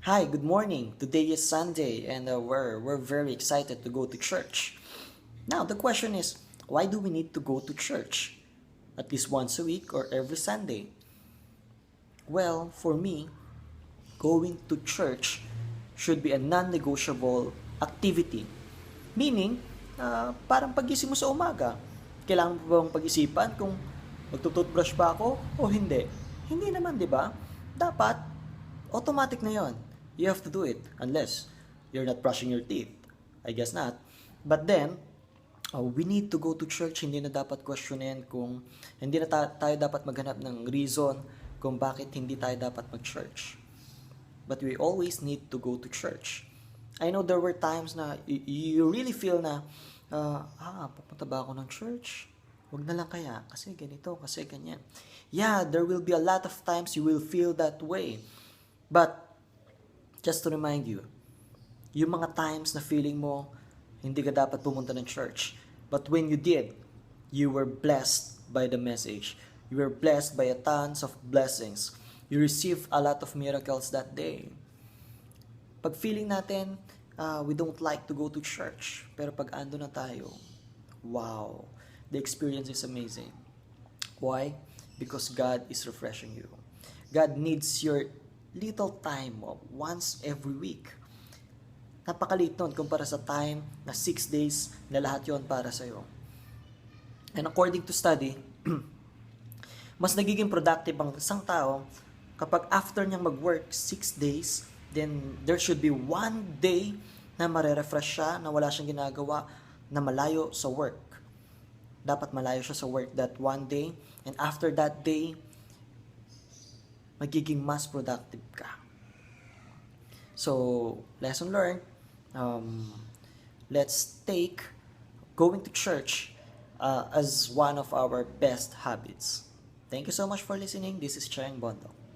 Hi, good morning. Today is Sunday and we're very excited to go to church. Now, the question is, why do we need to go to church? At least once a week or every Sunday? Well, for me, going to church should be a non-negotiable activity. Meaning, parang pagising mo sa umaga, kailangan mo bang pag-isipan kung magtututbrush ba ako o hindi? Hindi naman, di ba? Dapat, automatic na yon. You have to do it unless you're not brushing your teeth. I guess not. But then, we need to go to church. Hindi na dapat questionin kung hindi na tayo dapat maghanap ng reason kung bakit hindi tayo dapat mag-church. But we always need to go to church. I know there were times na you really feel na, pupunta ba ako ng church? Huwag na lang kaya, kasi ganito, kasi ganyan. Yeah, there will be a lot of times you will feel that way. But, just to remind you, yung mga times na feeling mo, hindi ka dapat pumunta ng church. But when you did, you were blessed by the message. You were blessed by a tons of blessings. You received a lot of miracles that day. Pag feeling natin, we don't like to go to church. Pero pag ando na tayo, wow, the experience is amazing. Why? Because God is refreshing you. God needs your little time once every week. Napakaliit nun kumpara sa time na 6 days na lahat yon para sa'yo. And according to study, mas nagiging productive ang isang tao kapag after niyang mag-work 6 days, then there should be 1 day na marerefresh siya, na wala siyang ginagawa, na malayo sa work. Dapat malayo siya sa work that 1 day, and after that day, magiging mas productive ka. So, lesson learned, let's take going to church as one of our best habits. Thank you so much for listening. This is Cheng Bondo.